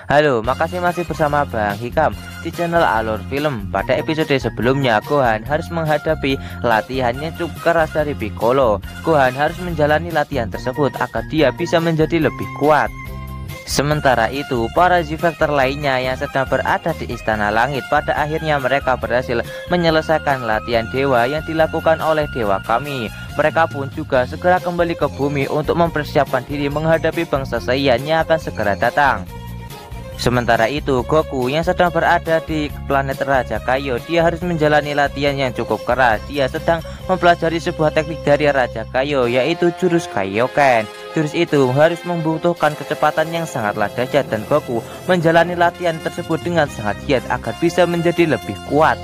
Halo, makasih masih bersama Bang Hikam di channel Alur Film. Pada episode sebelumnya, Gohan harus menghadapi latihan yang cukup keras dari Piccolo. Gohan harus menjalani latihan tersebut agar dia bisa menjadi lebih kuat. Sementara itu, para Z-Factor lainnya yang sedang berada di Istana Langit pada akhirnya mereka berhasil menyelesaikan latihan dewa yang dilakukan oleh Dewa Kami. Mereka pun juga segera kembali ke bumi untuk mempersiapkan diri menghadapi bangsa Saiyan yang akan segera datang. Sementara itu, Goku yang sedang berada di planet Raja Kaio, dia harus menjalani latihan yang cukup keras. Dia sedang mempelajari sebuah teknik dari Raja Kaio, yaitu jurus Kaioken. Jurus itu harus membutuhkan kecepatan yang sangatlah dahsyat dan Goku menjalani latihan tersebut dengan sangat giat agar bisa menjadi lebih kuat.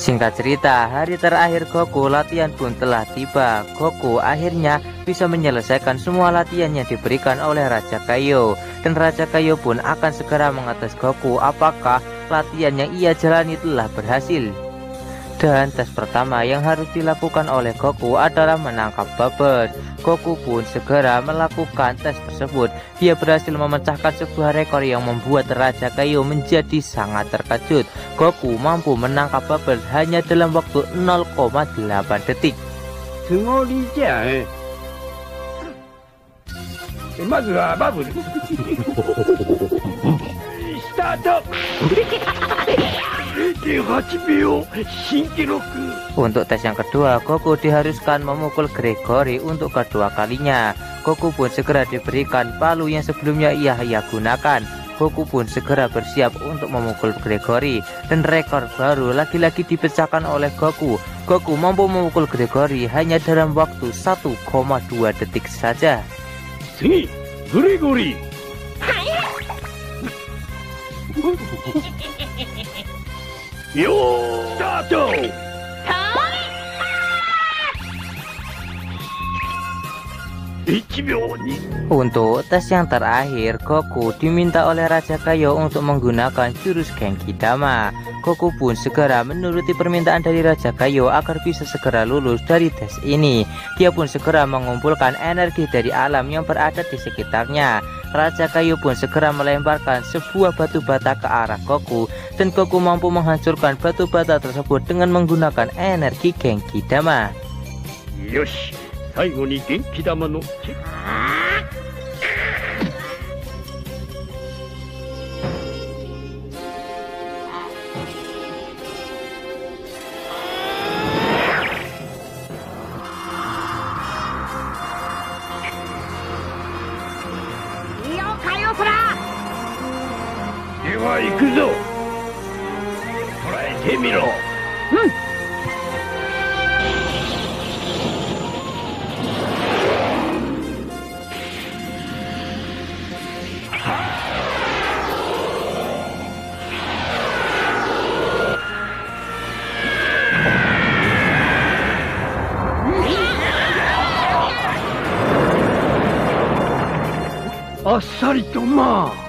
Singkat cerita, hari terakhir Goku latihan pun telah tiba. Goku akhirnya bisa menyelesaikan semua latihan yang diberikan oleh Raja Kaio. Dan Raja Kaio pun akan segera mengetes Goku apakah latihan yang ia jalani telah berhasil. Dan tes pertama yang harus dilakukan oleh Goku adalah menangkap Bubbles. Goku pun segera melakukan tes tersebut. Dia berhasil memecahkan sebuah rekor yang membuat Raja Kaio menjadi sangat terkejut. Goku mampu menangkap Bubbles hanya dalam waktu 0,8 detik. Untuk tes yang kedua, Goku diharuskan memukul Gregory untuk kedua kalinya. Goku pun segera diberikan palu yang sebelumnya ia gunakan. Goku pun segera bersiap untuk memukul Gregory dan rekor baru lagi-lagi dipecahkan oleh Goku. Goku mampu memukul Gregory hanya dalam waktu 1,2 detik saja. Gregory. Yo, start! Untuk tes yang terakhir, Goku diminta oleh Raja Kaio untuk menggunakan jurus Genki Dama. Goku pun segera menuruti permintaan dari Raja Kaio agar bisa segera lulus dari tes ini. Dia pun segera mengumpulkan energi dari alam yang berada di sekitarnya. Raja Kaio pun segera melemparkan sebuah batu bata ke arah Goku, dan Goku mampu menghancurkan batu bata tersebut dengan menggunakan energi Genki Dama. Yosh, 最後に元気玉のでは行くぞ。捉えてみろ。あっさりとまあ。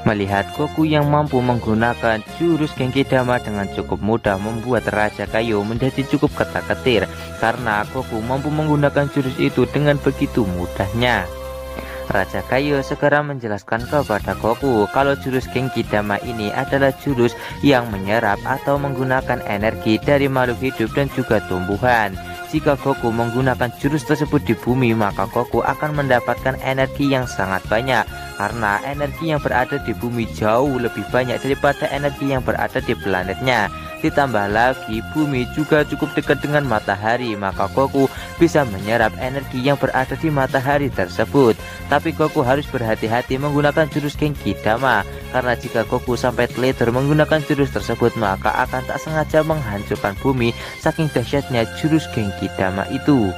Melihat Goku yang mampu menggunakan jurus Genki Dama dengan cukup mudah membuat Raja Kaio menjadi cukup ketar-ketir karena Goku mampu menggunakan jurus itu dengan begitu mudahnya. Raja Kaio segera menjelaskan kepada Goku kalau jurus Genki Dama ini adalah jurus yang menyerap atau menggunakan energi dari makhluk hidup dan juga tumbuhan. Jika Goku menggunakan jurus tersebut di bumi, maka Goku akan mendapatkan energi yang sangat banyak karena energi yang berada di bumi jauh lebih banyak daripada energi yang berada di planetnya. Ditambah lagi bumi juga cukup dekat dengan matahari, maka Goku bisa menyerap energi yang berada di matahari tersebut. Tapi Goku harus berhati-hati menggunakan jurus Genki Dama, karena jika Goku sampai teledor menggunakan jurus tersebut, maka akan tak sengaja menghancurkan bumi saking dahsyatnya jurus Genki Dama itu.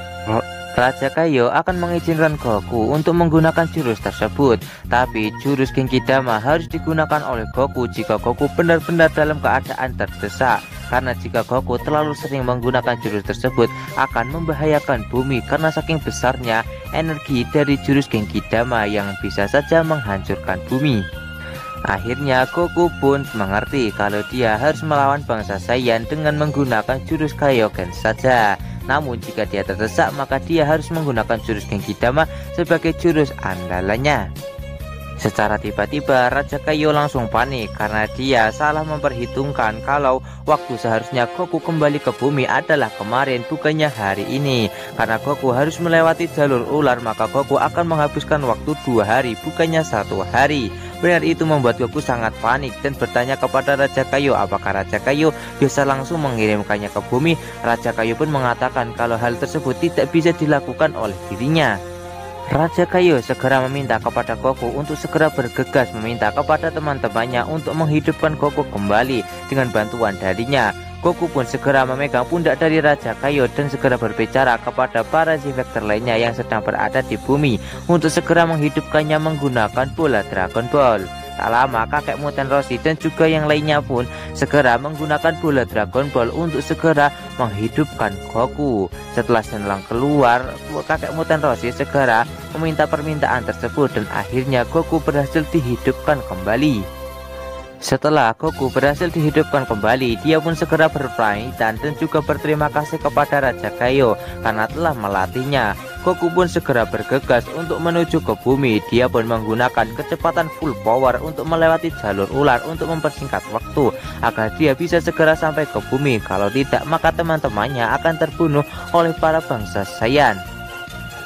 Raja Kaio akan mengizinkan Goku untuk menggunakan jurus tersebut, tapi jurus Genki Dama harus digunakan oleh Goku jika Goku benar-benar dalam keadaan terdesak. Karena jika Goku terlalu sering menggunakan jurus tersebut akan membahayakan bumi karena saking besarnya energi dari jurus Genki Dama yang bisa saja menghancurkan bumi. Akhirnya Goku pun mengerti kalau dia harus melawan bangsa Saiyan dengan menggunakan jurus Kaioken saja. Namun jika dia terdesak maka dia harus menggunakan jurus Genki Dama sebagai jurus andalannya. Secara tiba-tiba Raja Kaiô langsung panik karena dia salah memperhitungkan kalau waktu seharusnya Goku kembali ke bumi adalah kemarin, bukannya hari ini. Karena Goku harus melewati jalur ular maka Goku akan menghabiskan waktu 2 hari bukannya 1 hari. Benar itu membuat Goku sangat panik dan bertanya kepada Raja Kaiô apakah Raja Kaiô bisa langsung mengirimkannya ke bumi. Raja Kaiô pun mengatakan kalau hal tersebut tidak bisa dilakukan oleh dirinya. Raja Kaiô segera meminta kepada Goku untuk segera bergegas meminta kepada teman-temannya untuk menghidupkan Goku kembali dengan bantuan darinya. Goku pun segera memegang pundak dari Raja Kaiô dan segera berbicara kepada para Z-Factor lainnya yang sedang berada di bumi untuk segera menghidupkannya menggunakan bola Dragon Ball. Tak lama kakek Muten Roshi dan juga yang lainnya pun segera menggunakan bola Dragon Ball untuk segera menghidupkan Goku. Setelah Shenlong keluar, kakek Muten Roshi segera meminta permintaan tersebut dan akhirnya Goku berhasil dihidupkan kembali. Setelah Goku berhasil dihidupkan kembali, dia pun segera berpamitan dan juga berterima kasih kepada Raja Kaiô karena telah melatihnya. Goku pun segera bergegas untuk menuju ke bumi. Dia pun menggunakan kecepatan full power untuk melewati jalur ular untuk mempersingkat waktu agar dia bisa segera sampai ke bumi. Kalau tidak maka teman-temannya akan terbunuh oleh para bangsa Saiyan.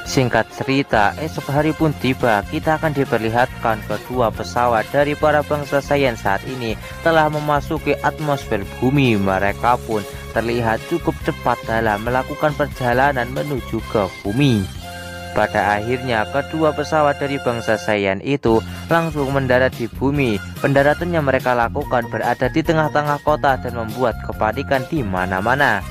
Singkat cerita, esok hari pun tiba. Kita akan diperlihatkan kedua pesawat dari para bangsa Saiyan saat ini telah memasuki atmosfer bumi. Mereka pun terlihat cukup cepat dalam melakukan perjalanan menuju ke bumi. Pada akhirnya kedua pesawat dari bangsa Saiyan itu langsung mendarat di bumi. Pendaratan yang mereka lakukan berada di tengah-tengah kota dan membuat kepanikan di mana-mana.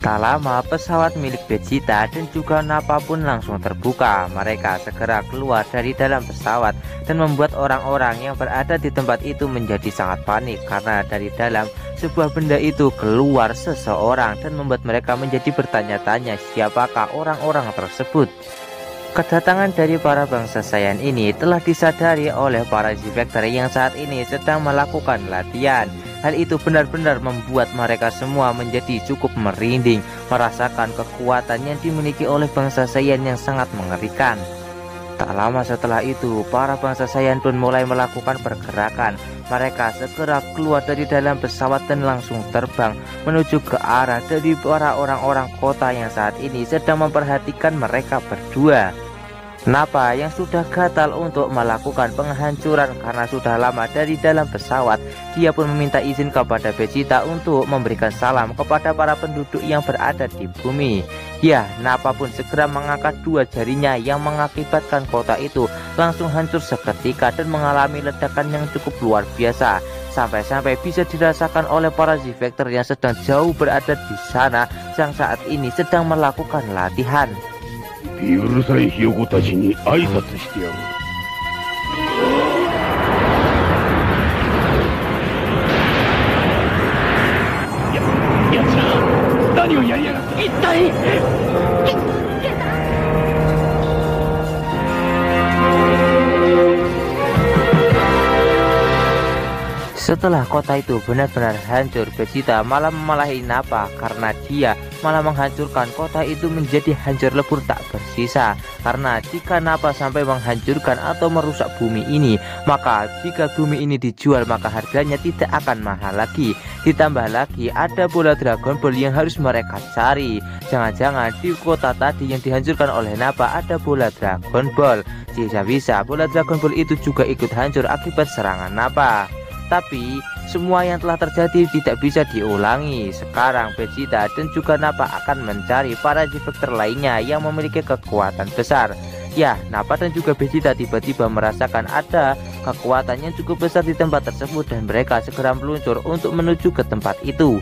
Tak lama pesawat milik Vegeta dan juga Nappa pun langsung terbuka. Mereka segera keluar dari dalam pesawat dan membuat orang-orang yang berada di tempat itu menjadi sangat panik karena dari dalam sebuah benda itu keluar seseorang dan membuat mereka menjadi bertanya-tanya siapakah orang-orang tersebut. Kedatangan dari para bangsa Saiyan ini telah disadari oleh para Z-Factor yang saat ini sedang melakukan latihan. Hal itu benar-benar membuat mereka semua menjadi cukup merinding, merasakan kekuatan yang dimiliki oleh bangsa Saiyan yang sangat mengerikan. Tak lama setelah itu, para bangsa Saiyan pun mulai melakukan pergerakan. Mereka segera keluar dari dalam pesawat dan langsung terbang menuju ke arah dari para orang-orang kota yang saat ini sedang memperhatikan mereka berdua. Nappa yang sudah gatal untuk melakukan penghancuran karena sudah lama dari dalam pesawat, dia pun meminta izin kepada Vegeta untuk memberikan salam kepada para penduduk yang berada di bumi. Ya, Nappa pun segera mengangkat 2 jarinya yang mengakibatkan kota itu langsung hancur seketika dan mengalami ledakan yang cukup luar biasa. Sampai-sampai bisa dirasakan oleh para Z-Factor yang sedang jauh berada di sana yang saat ini sedang melakukan latihan. うるさいひよこたちに挨拶してやろう。やつら何をやりやがった。一体Setelah kota itu benar-benar hancur, Vegeta malah memarahi Nappa karena dia malah menghancurkan kota itu menjadi hancur lebur tak bersisa. Karena jika Nappa sampai menghancurkan atau merusak bumi ini, maka jika bumi ini dijual maka harganya tidak akan mahal lagi. Ditambah lagi ada bola Dragon Ball yang harus mereka cari. Jangan-jangan di kota tadi yang dihancurkan oleh Nappa ada bola Dragon Ball. Bisa-bisa bola Dragon Ball itu juga ikut hancur akibat serangan Nappa. Tapi semua yang telah terjadi tidak bisa diulangi. Sekarang Vegeta dan juga Nappa akan mencari para Z-Factor lainnya yang memiliki kekuatan besar. Ya, Nappa dan juga Vegeta tiba-tiba merasakan ada kekuatan yang cukup besar di tempat tersebut dan mereka segera meluncur untuk menuju ke tempat itu.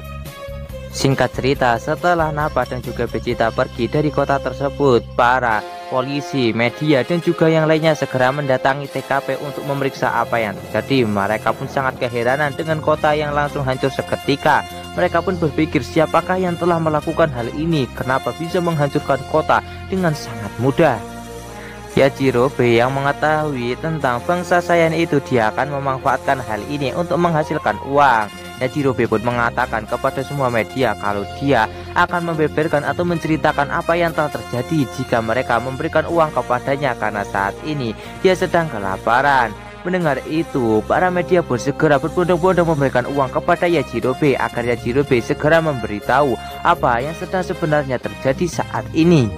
Singkat cerita, setelah Nappa dan juga Vegeta pergi dari kota tersebut, para polisi, media, dan juga yang lainnya segera mendatangi TKP untuk memeriksa apa yang terjadi. Mereka pun sangat keheranan dengan kota yang langsung hancur seketika. Mereka pun berpikir siapakah yang telah melakukan hal ini, kenapa bisa menghancurkan kota dengan sangat mudah. Yajirobe yang mengetahui tentang bangsa Saiyan itu, dia akan memanfaatkan hal ini untuk menghasilkan uang. Yajirobe pun mengatakan kepada semua media kalau dia akan membeberkan atau menceritakan apa yang telah terjadi jika mereka memberikan uang kepadanya karena saat ini dia sedang kelaparan. Mendengar itu, para media pun segera berbondong-bondong memberikan uang kepada Yajirobe agar Yajirobe segera memberitahu apa yang sedang sebenarnya terjadi saat ini.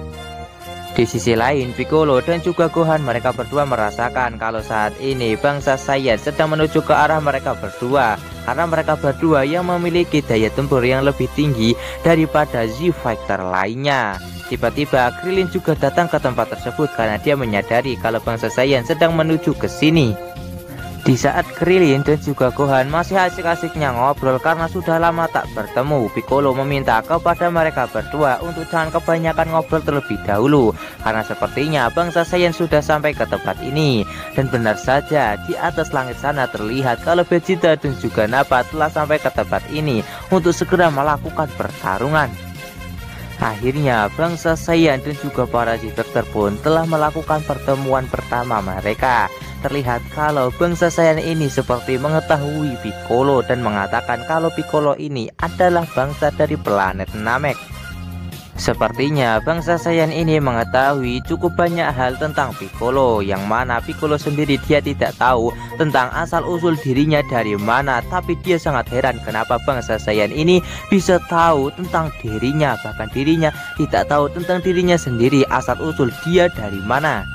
Di sisi lain, Piccolo dan juga Gohan, mereka berdua merasakan kalau saat ini bangsa Saiyan sedang menuju ke arah mereka berdua, karena mereka berdua yang memiliki daya tempur yang lebih tinggi daripada Z-Fighter lainnya. Tiba-tiba Krillin juga datang ke tempat tersebut karena dia menyadari kalau bangsa Saiyan sedang menuju ke sini. Di saat Krillin dan juga Gohan masih asik-asiknya ngobrol karena sudah lama tak bertemu, Piccolo meminta kepada mereka berdua untuk jangan kebanyakan ngobrol terlebih dahulu, karena sepertinya bangsa Saiyan sudah sampai ke tempat ini. Dan benar saja, di atas langit sana terlihat kalau Vegeta dan juga Nappa telah sampai ke tempat ini untuk segera melakukan pertarungan. Akhirnya bangsa Saiyan dan juga para Z-Fighter pun telah melakukan pertemuan pertama mereka. Terlihat kalau bangsa Saiyan ini seperti mengetahui Piccolo dan mengatakan kalau Piccolo ini adalah bangsa dari planet Namek. Sepertinya bangsa Saiyan ini mengetahui cukup banyak hal tentang Piccolo, yang mana Piccolo sendiri dia tidak tahu tentang asal-usul dirinya dari mana, tapi dia sangat heran kenapa bangsa Saiyan ini bisa tahu tentang dirinya, bahkan dirinya tidak tahu tentang dirinya sendiri asal-usul dia dari mana.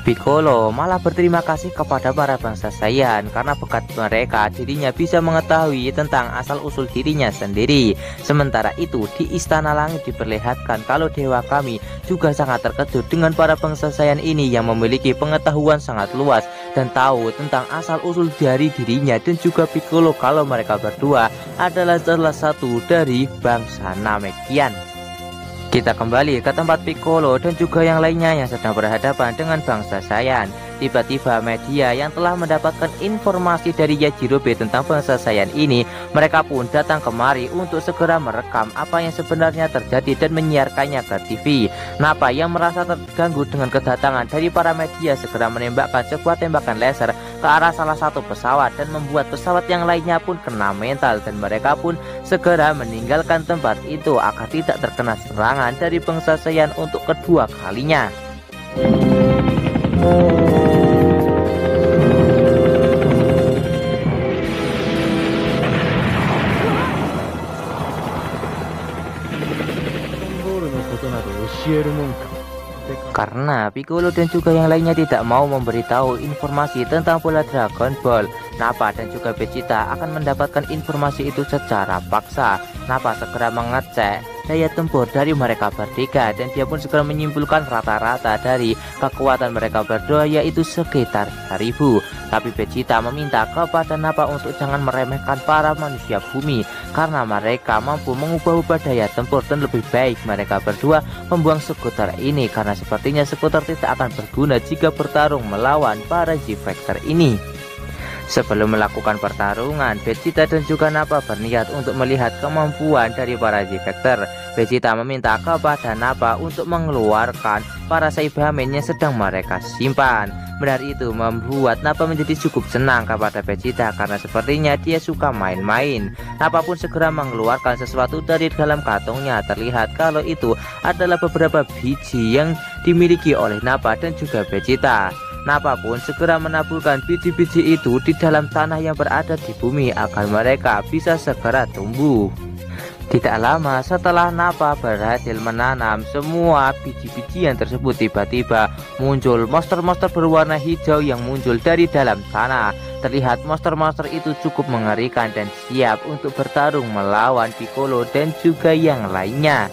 Piccolo malah berterima kasih kepada para bangsa Saiyan karena berkat mereka dirinya bisa mengetahui tentang asal-usul dirinya sendiri. Sementara itu di Istana Langit diperlihatkan kalau Dewa Kami juga sangat terkejut dengan para bangsa Saiyan ini yang memiliki pengetahuan sangat luas dan tahu tentang asal-usul dari dirinya dan juga Piccolo kalau mereka berdua adalah salah satu dari bangsa Namekian. Kita kembali ke tempat Piccolo dan juga yang lainnya yang sedang berhadapan dengan bangsa Saiyan. Tiba-tiba media yang telah mendapatkan informasi dari Yajirobe tentang bangsa Saiyan ini, mereka pun datang kemari untuk segera merekam apa yang sebenarnya terjadi dan menyiarkannya ke TV. Nappa yang merasa terganggu dengan kedatangan dari para media segera menembakkan sebuah tembakan laser ke arah salah satu pesawat dan membuat pesawat yang lainnya pun kena mental, dan mereka pun segera meninggalkan tempat itu agar tidak terkena serangan dari bangsa Saiyan untuk kedua kalinya. Karena Piccolo dan juga yang lainnya tidak mau memberitahu informasi tentang bola Dragon Ball, Nappa dan juga Vegeta akan mendapatkan informasi itu secara paksa. Nappa segera mengecek daya tempur dari mereka bertiga dan dia pun segera menyimpulkan rata-rata dari kekuatan mereka berdua yaitu sekitar 1000. Tapi Vegeta meminta kepada Nappa untuk jangan meremehkan para manusia bumi karena mereka mampu mengubah-ubah daya tempur, dan lebih baik mereka berdua membuang skuter ini karena sepertinya skuter tidak akan berguna jika bertarung melawan para Z-Fighter ini. Sebelum melakukan pertarungan, Vegeta dan juga Nappa berniat untuk melihat kemampuan dari para Z-Fighter. Vegeta meminta kepada Nappa untuk mengeluarkan para Saibamen yang sedang mereka simpan. Benar itu membuat Nappa menjadi cukup senang kepada Vegeta karena sepertinya dia suka main-main. Nappa pun segera mengeluarkan sesuatu dari dalam kantongnya. Terlihat kalau itu adalah beberapa biji yang dimiliki oleh Nappa dan juga Vegeta. Nappa pun segera menaburkan biji-biji itu di dalam tanah yang berada di bumi agar mereka bisa segera tumbuh. Tidak lama setelah Nappa berhasil menanam semua biji-bijian tersebut, tiba-tiba muncul monster-monster berwarna hijau yang muncul dari dalam tanah. Terlihat monster-monster itu cukup mengerikan dan siap untuk bertarung melawan Piccolo dan juga yang lainnya.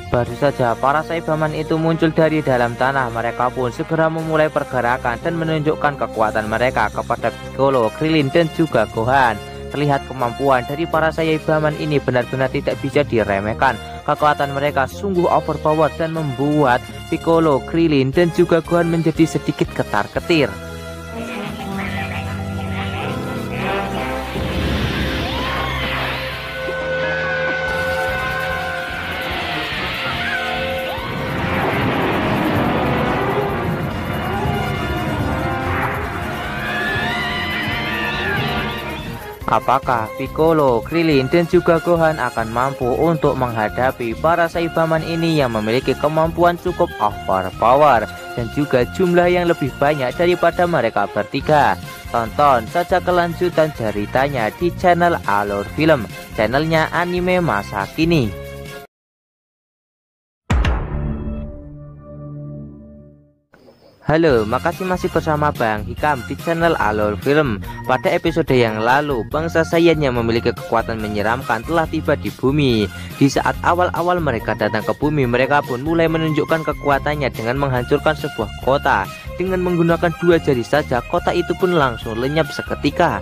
Baru saja para Saibaman itu muncul dari dalam tanah, mereka pun segera memulai pergerakan dan menunjukkan kekuatan mereka kepada Piccolo, Krillin, dan juga Gohan. Terlihat kemampuan dari para Saibaman ini benar-benar tidak bisa diremehkan. Kekuatan mereka sungguh overpower dan membuat Piccolo, Krillin, dan juga Gohan menjadi sedikit ketar-ketir. Apakah Piccolo, Krillin, dan juga Gohan akan mampu untuk menghadapi para Saibaman ini yang memiliki kemampuan cukup overpower dan juga jumlah yang lebih banyak daripada mereka bertiga? Tonton saja kelanjutan ceritanya di channel Alur Film, channelnya anime masa kini. Halo, makasih masih bersama Bang Hikam di channel Alur Film. Pada episode yang lalu, bangsa Saiyan yang memiliki kekuatan menyeramkan telah tiba di bumi. Di saat awal-awal mereka datang ke bumi, mereka pun mulai menunjukkan kekuatannya dengan menghancurkan sebuah kota. Dengan menggunakan 2 jari saja, kota itu pun langsung lenyap seketika.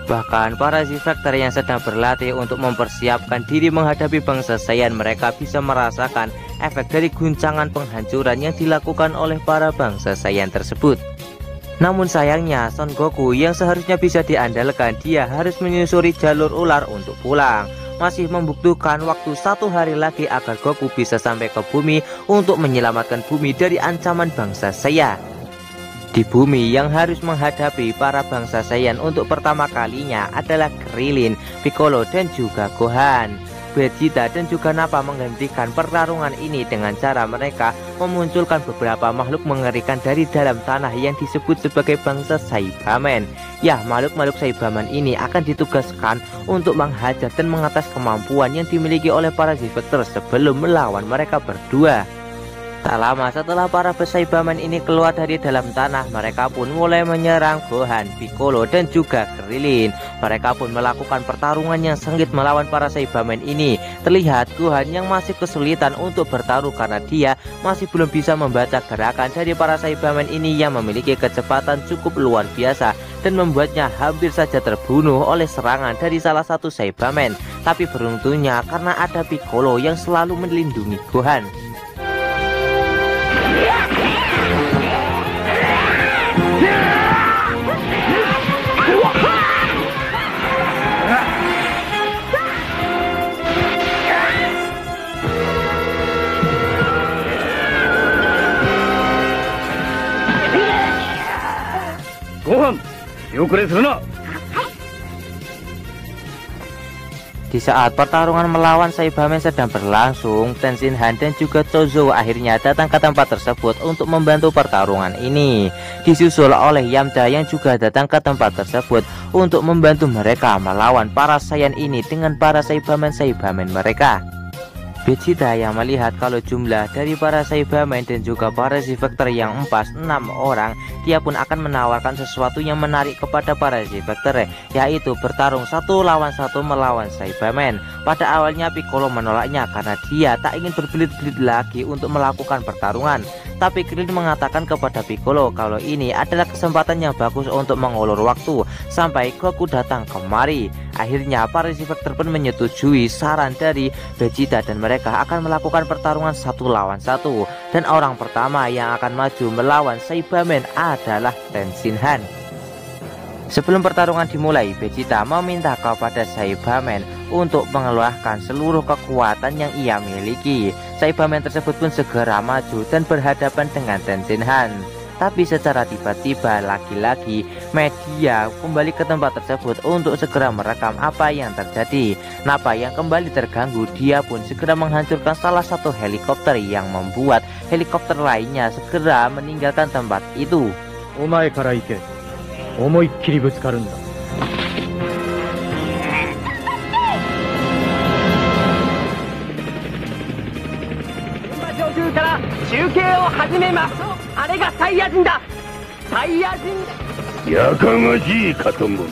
Bahkan para Z-Factor yang sedang berlatih untuk mempersiapkan diri menghadapi bangsa Saiyan, mereka bisa merasakan efek dari guncangan penghancuran yang dilakukan oleh para bangsa Saiyan tersebut. Namun sayangnya Son Goku yang seharusnya bisa diandalkan, dia harus menyusuri jalur ular untuk pulang. Masih membutuhkan waktu 1 hari lagi agar Goku bisa sampai ke bumi untuk menyelamatkan bumi dari ancaman bangsa Saiyan. Di bumi yang harus menghadapi para bangsa Saiyan untuk pertama kalinya adalah Krillin, Piccolo, dan juga Gohan. Vegeta dan juga Nappa menghentikan pertarungan ini dengan cara mereka memunculkan beberapa makhluk mengerikan dari dalam tanah yang disebut sebagai bangsa Saibaman. Ya, makhluk-makhluk Saibaman ini akan ditugaskan untuk menghajar dan mengatas kemampuan yang dimiliki oleh para Z-Factor sebelum melawan mereka berdua. Tak lama setelah para Saibaman ini keluar dari dalam tanah, mereka pun mulai menyerang Gohan, Piccolo, dan juga Krillin. Mereka pun melakukan pertarungan yang sengit melawan para Saibaman ini. Terlihat Gohan yang masih kesulitan untuk bertaruh karena dia masih belum bisa membaca gerakan dari para Saibaman ini yang memiliki kecepatan cukup luar biasa dan membuatnya hampir saja terbunuh oleh serangan dari salah satu Saibaman. Tapi beruntungnya karena ada Piccolo yang selalu melindungi Gohan. Gohan, yokure suru na. Di saat pertarungan melawan Saibaman sedang berlangsung, Tenshinhan dan juga Chozo akhirnya datang ke tempat tersebut untuk membantu pertarungan ini. Disusul oleh Yamcha yang juga datang ke tempat tersebut untuk membantu mereka melawan para Saiyan ini dengan para Saibaman mereka. Vegeta yang melihat kalau jumlah dari para Saibaman dan juga para Z-Factor yang 6 orang, dia pun akan menawarkan sesuatu yang menarik kepada para Z-Factor, yaitu bertarung 1 lawan 1 melawan Saibaman. Pada awalnya Piccolo menolaknya karena dia tak ingin berbelit-belit lagi untuk melakukan pertarungan. Tapi Krillin mengatakan kepada Piccolo kalau ini adalah kesempatan yang bagus untuk mengulur waktu sampai Goku datang kemari. Akhirnya para Z-Factor pun menyetujui saran dari Vegeta dan mereka akan melakukan pertarungan 1 lawan 1. Dan orang pertama yang akan maju melawan Saibaman adalah Tenshinhan. Sebelum pertarungan dimulai, Vegeta meminta kepada Saibaman untuk mengeluarkan seluruh kekuatan yang ia miliki. Saibaman tersebut pun segera maju dan berhadapan dengan Tenshinhan. Tapi secara tiba-tiba lagi-lagi media kembali ke tempat tersebut untuk segera merekam apa yang terjadi. Nappa yang kembali terganggu, dia pun segera menghancurkan salah satu helikopter yang membuat helikopter lainnya segera meninggalkan tempat itu. Omae kara ike. Omoikkiri butsukaru nda. 中継を始めます。あれがサイヤ人だ。サイヤ人だ。やかましいかとも。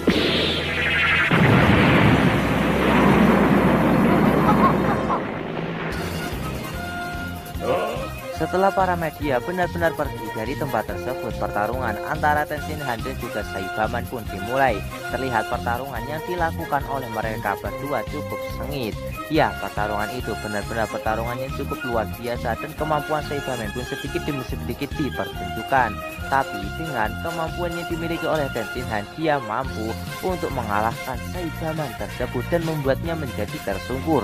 Setelah para media benar-benar pergi dari tempat tersebut, pertarungan antara Tenshinhan dan juga Saibaman pun dimulai. Terlihat pertarungan yang dilakukan oleh mereka berdua cukup sengit. Ya, pertarungan itu benar-benar pertarungan yang cukup luar biasa dan kemampuan Saibaman pun sedikit demi sedikit dipertunjukkan. Tapi dengan kemampuan yang dimiliki oleh Tenshinhan, dia mampu untuk mengalahkan Saibaman tersebut dan membuatnya menjadi tersungkur.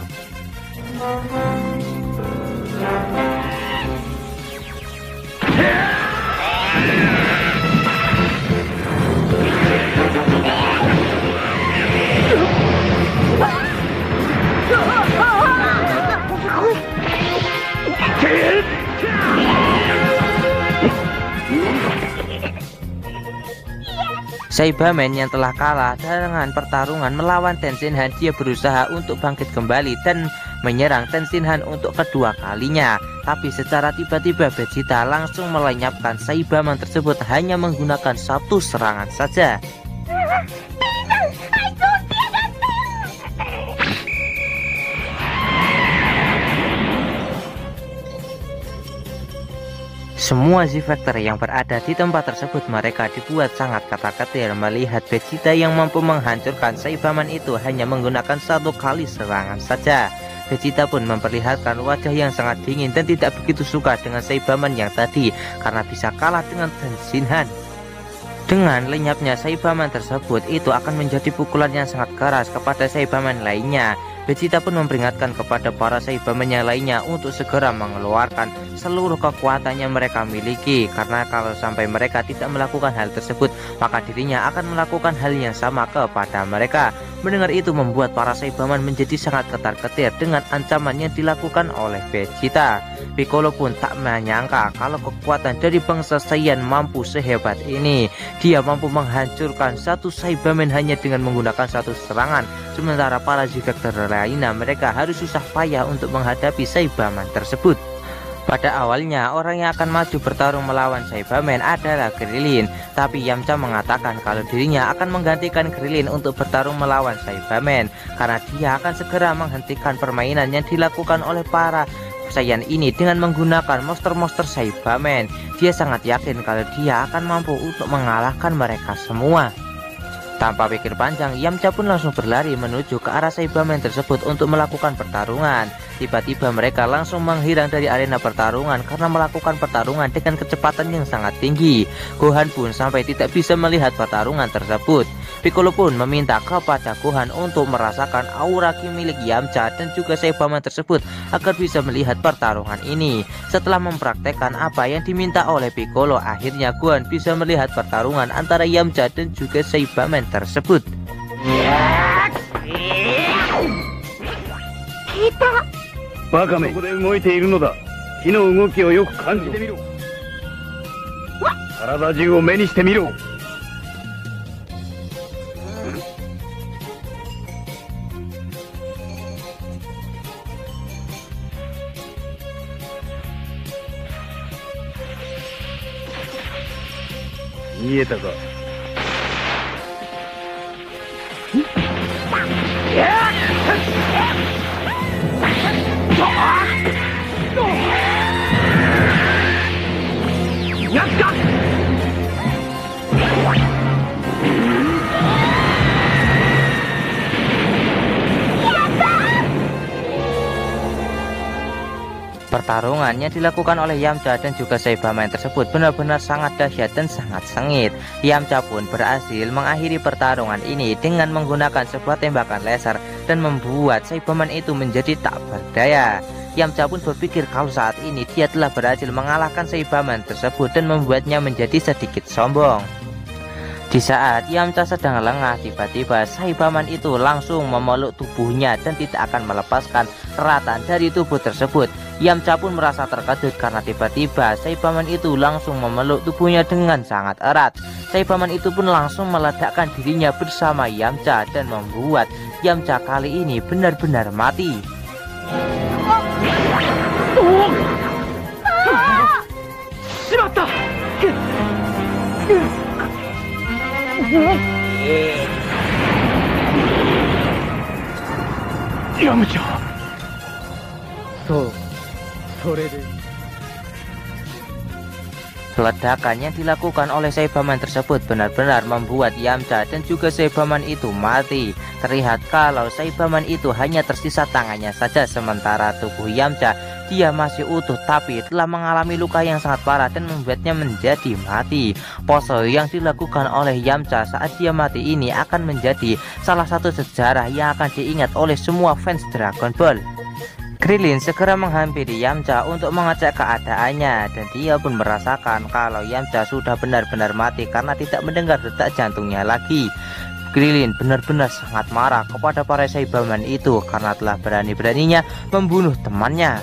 Saibaman yang telah kalah dengan pertarungan melawan Tenshinhan, dia berusaha untuk bangkit kembali dan menyerang Tenshinhan untuk kedua kalinya. Tapi secara tiba-tiba Vegeta langsung melenyapkan Saibaman tersebut hanya menggunakan satu serangan saja. Semua Z-Factor yang berada di tempat tersebut mereka dibuat sangat ketar-ketir melihat Vegeta yang mampu menghancurkan Saibaman itu hanya menggunakan satu kali serangan saja. Vegeta pun memperlihatkan wajah yang sangat dingin dan tidak begitu suka dengan Saibaman yang tadi karena bisa kalah dengan Tenshinhan. Dengan lenyapnya Saibaman tersebut, itu akan menjadi pukulan yang sangat keras kepada Saibaman lainnya. Vegeta pun memperingatkan kepada para Saibaman yang lainnya untuk segera mengeluarkan seluruh kekuatannya mereka miliki, karena kalau sampai mereka tidak melakukan hal tersebut, maka dirinya akan melakukan hal yang sama kepada mereka. Mendengar itu membuat para Saibaman menjadi sangat ketar-ketir dengan ancaman yang dilakukan oleh Vegeta. Piccolo pun tak menyangka kalau kekuatan dari bangsa Saiyan mampu sehebat ini. Dia mampu menghancurkan satu Saibaman hanya dengan menggunakan satu serangan, sementara para Z-Factor lainnya mereka harus susah payah untuk menghadapi Saibaman tersebut. Pada awalnya orang yang akan maju bertarung melawan Saibaman adalah Krillin, tapi Yamcha mengatakan kalau dirinya akan menggantikan Krillin untuk bertarung melawan Saibaman karena dia akan segera menghentikan permainan yang dilakukan oleh para Saiyan ini dengan menggunakan monster-monster Saibaman. Dia sangat yakin kalau dia akan mampu untuk mengalahkan mereka semua. Tanpa pikir panjang, Yamcha pun langsung berlari menuju ke arah Saibaman tersebut untuk melakukan pertarungan. Tiba-tiba mereka langsung menghilang dari arena pertarungan karena melakukan pertarungan dengan kecepatan yang sangat tinggi. Gohan pun sampai tidak bisa melihat pertarungan tersebut. Piccolo pun meminta kepada Gohan untuk merasakan aura ki milik Yamcha dan juga Saibaman tersebut agar bisa melihat pertarungan ini. Setelah mempraktekkan apa yang diminta oleh Piccolo, akhirnya Gohan bisa melihat pertarungan antara Yamcha dan juga Saibaman tersebut. Kita バカめ、ここで動いているのだ。火の動きをよく感じてみろ。体中を目にしてみろ。見えたか。Pertarungan yang dilakukan oleh Yamcha dan juga Saibaman tersebut benar-benar sangat dahsyat dan sangat sengit. Yamcha pun berhasil mengakhiri pertarungan ini dengan menggunakan sebuah tembakan laser dan membuat Saibaman itu menjadi tak berdaya. Yamcha pun berpikir kalau saat ini dia telah berhasil mengalahkan Saibaman tersebut dan membuatnya menjadi sedikit sombong. Di saat Yamcha sedang lengah, tiba-tiba Saibaman itu langsung memeluk tubuhnya dan tidak akan melepaskan eratan dari tubuh tersebut. Yamcha pun merasa terkejut karena tiba-tiba Saibaman itu langsung memeluk tubuhnya dengan sangat erat. Saibaman itu pun langsung meledakkan dirinya bersama Yamcha dan membuat Yamcha kali ini benar-benar mati. Yamcha. So, それで Ledakan yang dilakukan oleh Saibaman tersebut benar-benar membuat Yamcha dan juga Saibaman itu mati. Terlihat kalau Saibaman itu hanya tersisa tangannya saja, sementara tubuh Yamcha dia masih utuh tapi telah mengalami luka yang sangat parah dan membuatnya menjadi mati. Pose yang dilakukan oleh Yamcha saat dia mati ini akan menjadi salah satu sejarah yang akan diingat oleh semua fans Dragon Ball. Krillin segera menghampiri Yamcha untuk mengecek keadaannya, dan dia pun merasakan kalau Yamcha sudah benar-benar mati karena tidak mendengar detak jantungnya lagi. Krillin benar-benar sangat marah kepada para Saibaman itu karena telah berani-beraninya membunuh temannya.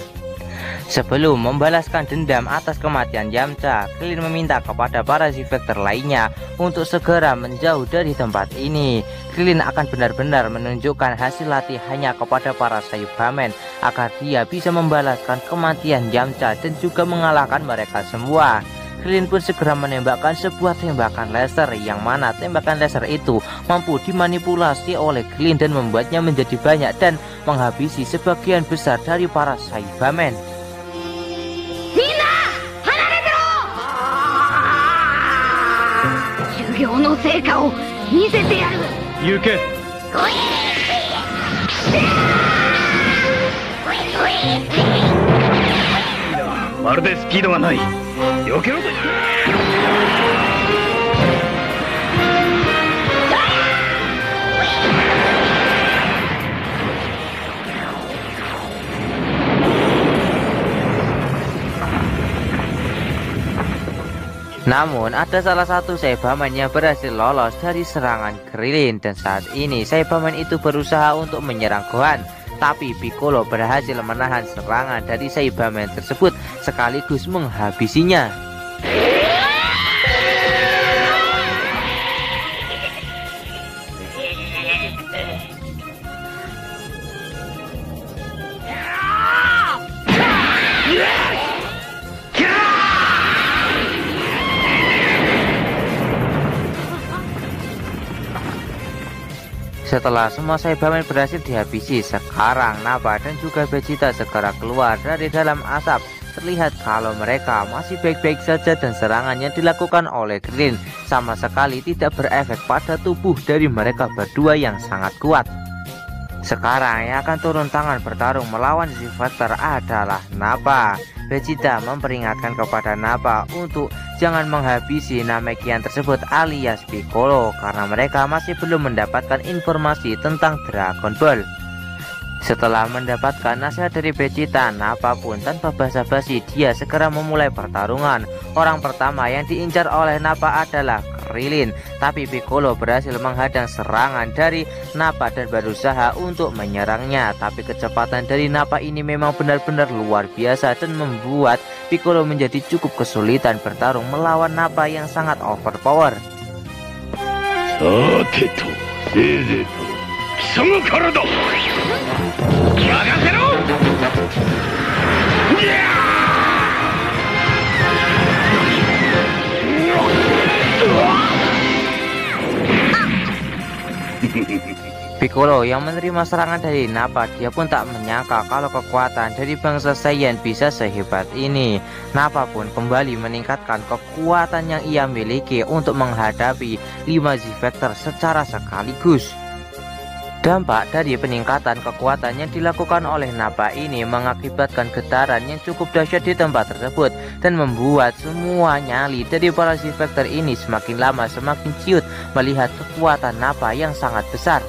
Sebelum membalaskan dendam atas kematian Yamcha, Krillin meminta kepada para Z-Factor lainnya untuk segera menjauh dari tempat ini. Krillin akan benar-benar menunjukkan hasil latihannya kepada para Saibaman agar dia bisa membalaskan kematian Yamcha dan juga mengalahkan mereka semua. Krillin pun segera menembakkan sebuah tembakan laser, yang mana tembakan laser itu mampu dimanipulasi oleh Krillin dan membuatnya menjadi banyak dan menghabisi sebagian besar dari para Saibaman. Namun ada salah satu Saibaman yang berhasil lolos dari serangan Krillin, dan saat ini Saibaman itu berusaha untuk menyerang Gohan. Tapi Piccolo berhasil menahan serangan dari Saibaman tersebut sekaligus menghabisinya. Setelah semua Saibaman berhasil dihabisi, sekarang Nappa dan juga Vegeta segera keluar dari dalam asap. Terlihat kalau mereka masih baik-baik saja dan serangan yang dilakukan oleh Krillin sama sekali tidak berefek pada tubuh dari mereka berdua yang sangat kuat. Sekarang yang akan turun tangan bertarung melawan Z-Factor adalah Nappa. Vegeta memperingatkan kepada Nappa untuk jangan menghabisi Namekian tersebut alias Piccolo karena mereka masih belum mendapatkan informasi tentang Dragon Ball. Setelah mendapatkan nasihat dari Vegeta, Nappa pun tanpa basa-basi dia segera memulai pertarungan. Orang pertama yang diincar oleh Nappa adalah Krillin, tapi Piccolo berhasil menghadang serangan dari Nappa dan berusaha untuk menyerangnya. Tapi kecepatan dari Nappa ini memang benar-benar luar biasa dan membuat Piccolo menjadi cukup kesulitan bertarung melawan Nappa yang sangat overpower. Piccolo yang menerima serangan dari Nappa, dia pun tak menyangka kalau kekuatan dari bangsa Saiyan bisa sehebat ini. Nappa pun kembali meningkatkan kekuatan yang ia miliki untuk menghadapi 5 Z-Factor secara sekaligus. Dampak dari peningkatan kekuatan yang dilakukan oleh Nappa ini mengakibatkan getaran yang cukup dahsyat di tempat tersebut dan membuat semua nyali dari para Z-Factor ini semakin lama semakin ciut melihat kekuatan Nappa yang sangat besar.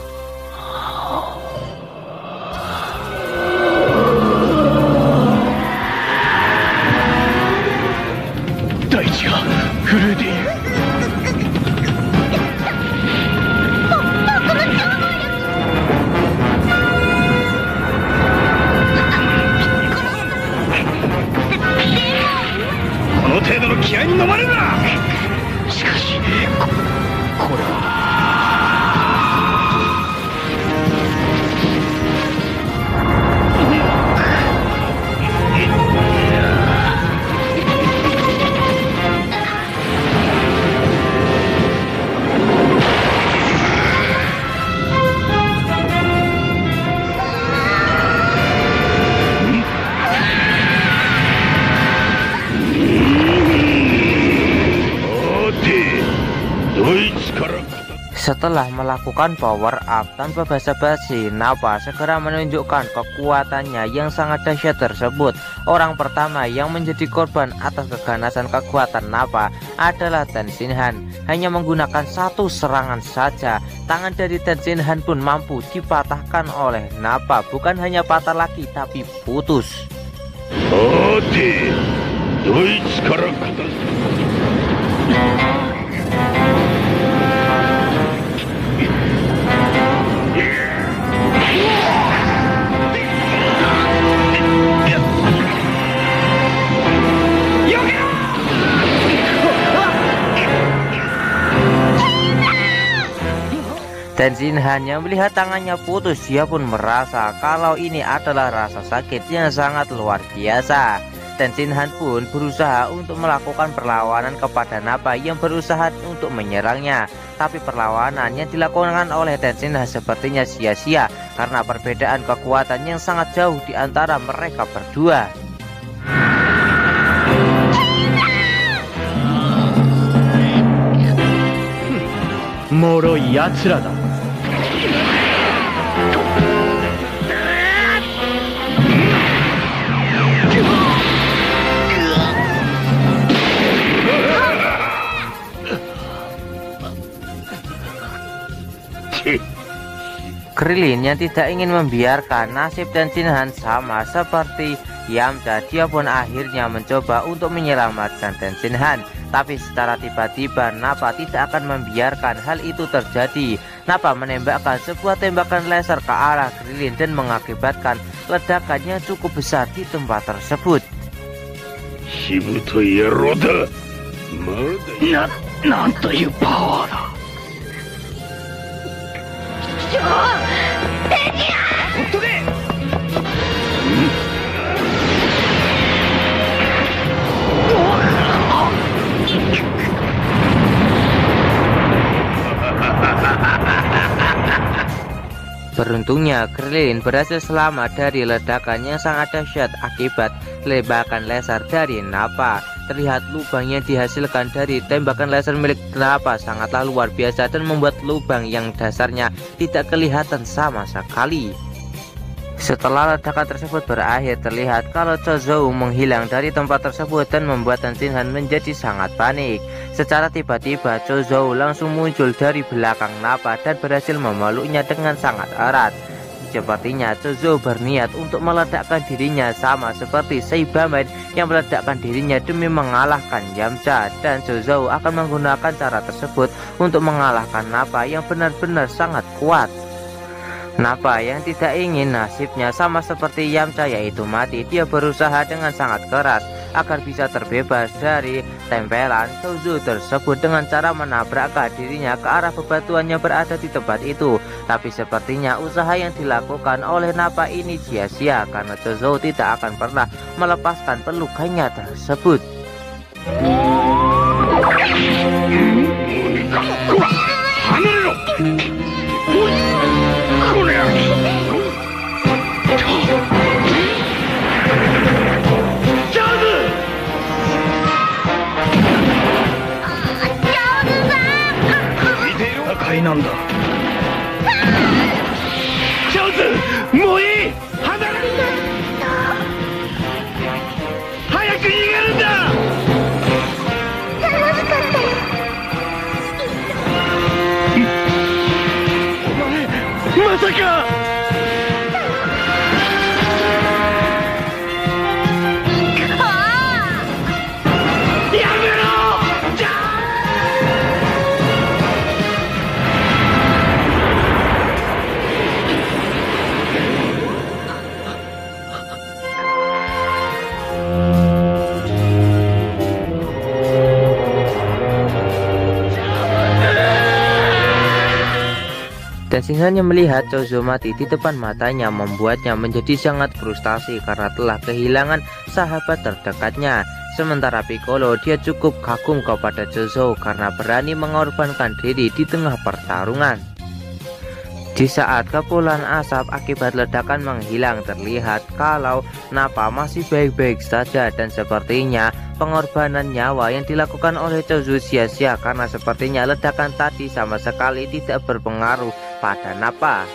Setelah melakukan power up tanpa basa-basi, Nappa segera menunjukkan kekuatannya yang sangat dahsyat tersebut. Orang pertama yang menjadi korban atas keganasan kekuatan Nappa adalah Tenshinhan. Hanya menggunakan satu serangan saja, tangan dari Tenshinhan pun mampu dipatahkan oleh Nappa. Bukan hanya patah lagi, tapi putus. Tenshinhan yang melihat tangannya putus, dia pun merasa kalau ini adalah rasa sakit yang sangat luar biasa. Tenshinhan pun berusaha untuk melakukan perlawanan kepada Nappa yang berusaha untuk menyerangnya. Tapi perlawanan yang dilakukan oleh Tenshinhan sepertinya sia-sia karena perbedaan kekuatan yang sangat jauh di antara mereka berdua. Moroi yatsura da. Krillin yang tidak ingin membiarkan nasib Tenshinhan sama seperti Yamcha, dia pun akhirnya mencoba untuk menyelamatkan Tenshinhan. Tapi secara tiba-tiba Nappa tidak akan membiarkan hal itu terjadi. Nappa menembakkan sebuah tembakan laser ke arah Krillin dan mengakibatkan ledakan yang cukup besar di tempat tersebut. Beruntungnya Krillin berhasil selamat dari ledakan yang sangat dahsyat akibat tembakan laser dari Nappa. Terlihat lubang yang dihasilkan dari tembakan laser milik Nappa sangatlah luar biasa dan membuat lubang yang dasarnya tidak kelihatan sama sekali. Setelah ledakan tersebut berakhir, terlihat kalau Chozou menghilang dari tempat tersebut dan membuat Tenshinhan menjadi sangat panik. Secara tiba-tiba Chozou langsung muncul dari belakang Nappa dan berhasil memeluknya dengan sangat erat. Sepertinya Chozou berniat untuk meledakkan dirinya sama seperti Saibaman yang meledakkan dirinya demi mengalahkan Yamcha, dan Chozou akan menggunakan cara tersebut untuk mengalahkan Nappa yang benar-benar sangat kuat. Nappa yang tidak ingin nasibnya sama seperti Yamcha yaitu mati, dia berusaha dengan sangat keras agar bisa terbebas dari tempelan Chozou tersebut dengan cara menabrakkan dirinya ke arah bebatuan yang berada di tempat itu. Tapi sepertinya usaha yang dilakukan oleh Nappa ini sia-sia karena Chozou tidak akan pernah melepaskan pelukannya tersebut. Tenshinhan yang melihat Chozou mati di depan matanya membuatnya menjadi sangat frustasi karena telah kehilangan sahabat terdekatnya. Sementara Piccolo, dia cukup kagum kepada Chozou karena berani mengorbankan diri di tengah pertarungan. Di saat kepulan asap akibat ledakan menghilang, terlihat kalau Nappa masih baik-baik saja dan sepertinya pengorbanan nyawa yang dilakukan oleh Chozo sia-sia karena sepertinya ledakan tadi sama sekali tidak berpengaruh pada Nappa.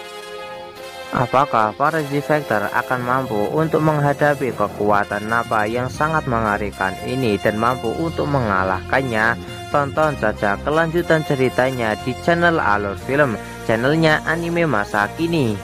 Apakah para defector akan mampu untuk menghadapi kekuatan Nappa yang sangat mengerikan ini dan mampu untuk mengalahkannya? Tonton saja kelanjutan ceritanya di channel Alur Film, channelnya anime masa kini.